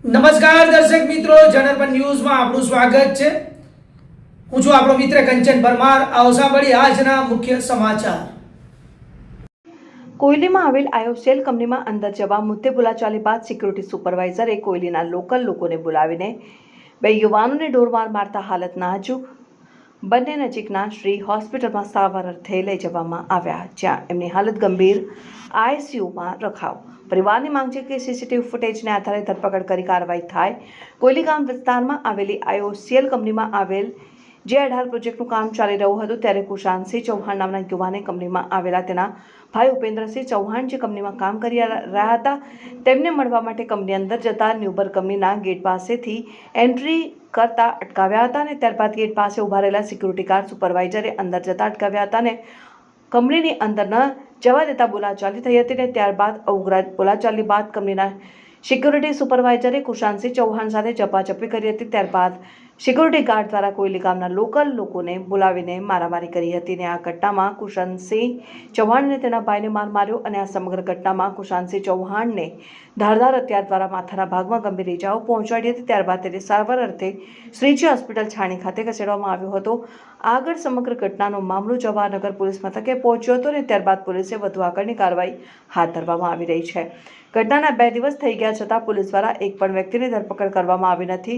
નમસ્કાર દર્શક મિત્રો, જનરપન ન્યૂઝમાં આપનું સ્વાગત છે। હું છું આપણો મિત્ર કંચન પરમાર। આવો સાંભળીએ આજના મુખ્ય સમાચાર। કોયલીમાં આવેલ આયોસેલ કંપનીમાં અંદર જવા મુદ્દે બોલાચાલી બાદ સિક્યુરિટી સુપરવાઇઝરે કોયલીના લોકલ લોકોને બોલાવીને બે યુવાનોને ઢોરમાર મારતા હાલત નાજુક બંને નજીકના શ્રી હોસ્પિટલમાં સારવાર અર્થે લઈ જવામાં આવ્યા, જ્યાં એમની હાલત ગંભીર આઈસીયુમાં રખાવ। પરિવારની માંગ છે કે સીસીટીવી ફૂટેજને આધારે ધરપકડ કરી કાર્યવાહી થાય। કોયલી ગામ વિસ્તારમાં આવેલી આઈઓસીએલ કંપનીમાં આવેલ જે18 પ્રોજેક્ટનું કામ ચાલી રહ્યું હતું ત્યારે કુશાંતસિંહ ચૌહાણ નામના યુવાને કંપનીમાં આવેલા તેના ભાઈ ઉપેન્દ્રસિંહ ચૌહાણ જે કંપનીમાં કામ કરી રહ્યા હતા તેમને મળવા માટે કંપની અંદર જતા ન્યુબર કંપનીના ગેટ પાસેથી એન્ટ્રી કરતા અટકાવ્યા હતા અને ત્યારબાદ ગેટ પાસે ઉભા રહેલા સિક્યુરિટી ગાર્ડ સુપરવાઇઝરે અંદર જતા અટકાવ્યા હતા અને કંપનીની અંદર ન જવા દેતા બોલાચાલી થઈ હતી અને ત્યારબાદ ઉગ્ર બોલાચાલી બાદ કંપનીના સિક્યુરિટી સુપરવાઇઝરે કુશાંતસિંહ ચૌહાણ સાથે ઝપાઝપી કરી હતી। ત્યારબાદ સિક્યુરિટી ગાર્ડ દ્વારા કોયલી ગામના લોકલ લોકોને બોલાવીને મારામારી કરી હતી અને આ ઘટનામાં કુશાંતસિંહ ચૌહાણને તેના ભાઈને માર માર્યો અને આ સમગ્ર ઘટનામાં કુશાંતસિંહ ચૌહાણને ધારદાર હથિયાર દ્વારા માથાના ભાગમાં ગંભીર ઇજાઓ પહોંચાડી હતી। ત્યારબાદ તેને સારવાર અર્થે શ્રીજી હોસ્પિટલ છાણી ખાતે ખસેડવામાં આવ્યો હતો। આગળ સમગ્ર ઘટનાનો મામલો જવાહરનગર પોલીસ મથકે પહોંચ્યો હતો અને ત્યારબાદ પોલીસે વધુ આગળની કાર્યવાહી હાથ ધરવામાં આવી રહી છે। ઘટનાના 2 દિવસ થઈ ગયા છતાં પોલીસ દ્વારા એક પણ વ્યક્તિની ધરપકડ કરવામાં આવી નથી।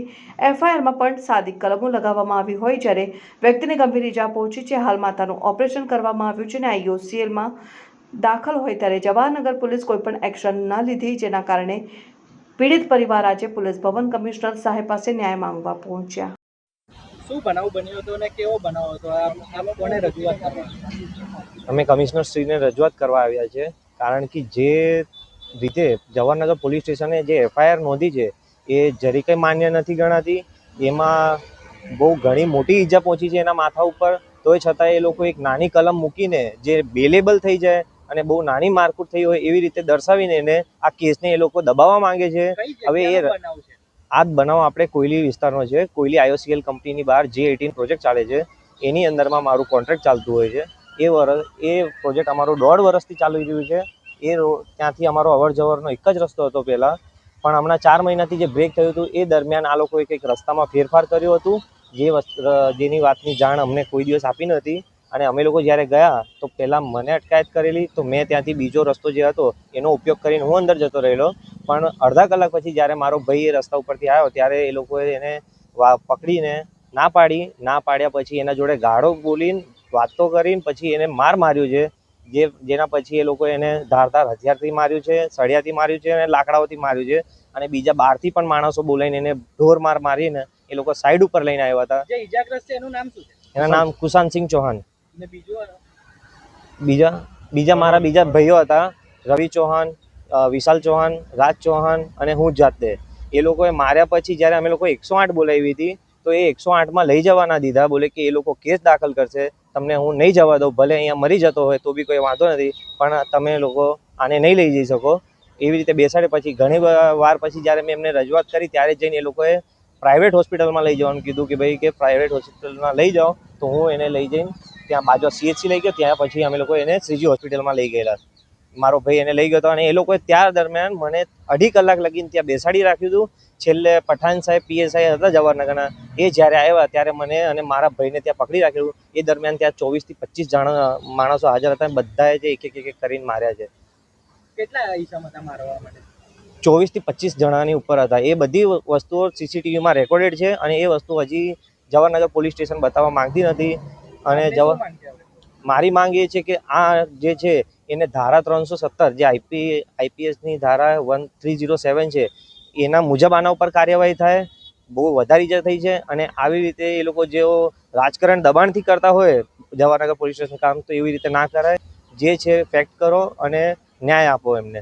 એફઆઈઆરમાં પણ સાદી કલમો લગાવવામાં આવી હોય જ્યારે વ્યક્તિને ગંભીર ઇજા પહોંચી છે। હાલ માતાનું ઓપરેશન કરવામાં આવ્યું છે અને આઈઓસીએલમાં દાખલ હોય ત્યારે જવાહરનગર પોલીસ કોઈપણ એક્શન ન લીધી, જેના કારણે પીડિત પરિવાર આજે પોલીસ ભવન કમિશનર સાહેબ પાસે ન્યાય માંગવા પહોંચ્યા। શું બનાવ બન્યો હતો અને કેવો બનાવ હતો? આપ કોને રજૂઆત કરવા? અમે કમિશનર શ્રીને રજૂઆત કરવા આવ્યા છે, કારણ કે જે રીતે જવાહરનગર પોલીસ સ્ટેશને જે એફઆઈઆર નોંધી છે એ જરી કંઈ માન્ય નથી ગણાતી। એમાં બહુ ઘણી મોટી ઈજા પહોંચી છે એના માથા ઉપર, તોય છતાં એ લોકો એક નાની કલમ મૂકીને જે બેલેબલ થઈ જાય અને બહુ નાની મારકૂટ થઈ હોય એવી રીતે દર્શાવીને એને આ કેસને એ લોકો દબાવવા માંગે છે। હવે એ આ જ બનાવ આપણે કોયલી વિસ્તારનો છે। કોયલી આઈઓસીએલ કંપનીની બહાર જે18 પ્રોજેક્ટ ચાલે છે એની અંદરમાં મારું કોન્ટ્રાક્ટ ચાલતું હોય છે। એ પ્રોજેક્ટ અમારો 1.5 વર્ષથી ચાલી રહ્યું છે। ત્યાંથી અમારો અવર જવરનો એક જ રસ્તો હતો પહેલાં, પણ હમણાં 4 મહિનાથી જે બ્રેક થયું હતું એ દરમિયાન આ લોકોએ કંઈક રસ્તામાં ફેરફાર કર્યું હતું, જેની વાતની જાણ અમને કોઈ દિવસ આપી નથી। અને અમે લોકો જ્યારે ગયા તો પહેલાં મને અટકાયત કરેલી, તો મેં ત્યાંથી બીજો રસ્તો જે હતો એનો ઉપયોગ કરીને હું અંદર જતો રહેલો। પણ અડધા કલાક પછી જ્યારે મારો ભાઈ એ રસ્તા ઉપરથી આવ્યો ત્યારે એ લોકોએ એને પકડીને ના પાડ્યા પછી એના જોડે ગાળો બોલીને વાતો કરીને પછી એને માર્યો છે, જેના પછી એ લોકો એને ધારદાર હથિયારથી માર્યું છે, સળિયાથી માર્યું છે અને લાકડાઓથી માર્યું છે। અને બીજા બહારથી પણ માણસો બોલાવીને એને ઢોર મારીને એ લોકો સાઈડ ઉપર લઈને આવ્યા હતા। જે ઈજાગ્રસ્ત છે એનું નામ શું છે? એના નામ કુશાંતસિંહ ચૌહાણ। અને બીજા મારા બીજા ભાઈઓ હતા, રવિ ચૌહાણ, વિશાલ ચૌહાણ, રાજ ચૌહાણ અને હું જાતે। એ લોકોએ માર્યા પછી જ્યારે અમે લોકો 108 બોલાવી હતી તો એ 108માં લઈ જવા ના દીધા, બોલે કે એ લોકો કેસ દાખલ કરશે, તમને હું નહીં જવા દઉં, ભલે અહીંયા મરી જતો હોય તો બી કોઈ વાંધો નથી, પણ તમે લોકો આને નહીં લઈ જઈ શકો। એવી રીતે બેસાડે પછી ઘણી વાર પછી જ્યારે મેં એમને રજૂઆત કરી ત્યારે જઈને એ લોકોએ પ્રાઇવેટ હોસ્પિટલમાં લઈ જવાનું કીધું કે ભાઈ કે પ્રાઇવેટ હોસ્પિટલમાં લઈ જાઓ, તો હું એને લઈ જઈને ત્યાં બાજુ સીએચસી લઈ ગયો, ત્યાં પછી અમે લોકો એને શ્રીજી હોસ્પિટલમાં લઈ ગયેલા। મારો ભાઈ એને લઈ ગયો હતો અને એ લોકોએ ત્યાં દરમિયાન મને 2.5 કલાક લગીને ત્યાં બેસાડી રાખ્યું હતું। છેલ્લે પઠાણ સાહેબ પીએસઆઈ હતા જવાહરનગરના, એ જ્યારે આવ્યા ત્યારે મને અને મારા ભાઈને ત્યાં પકડી રાખ્યું। એ દરમિયાન ત્યાં 24 થી 25 માણસો હાજર હતા, બધાએ જે એક કરીને માર્યા છે। કેટલા ઈસમ હતા મારવા માટે? 24 થી 25 જણાની ઉપર હતા। એ બધી વસ્તુઓ સીસીટીવીમાં રેકોર્ડેડ છે અને એ વસ્તુ હજી જવાહરનગર પોલીસ સ્ટેશન બતાવવા માંગતી નથી। અને મારી માંગ એ છે કે આ જે છે એને ધારા 317 જે આઈપીએસની ધારા 1307 છે એના મુજબ આના ઉપર કાર્યવાહી થાય। બહુ વધારે ઈજા થઈ છે અને આવી રીતે એ લોકો જેઓ રાજકારણ દબાણથી કરતા હોય જવાહરનગર પોલીસ સ્ટેશન કામ, તો એવી રીતે ના કરાય। જે છે ફેક્ટ કરો અને ન્યાય આપો એમને।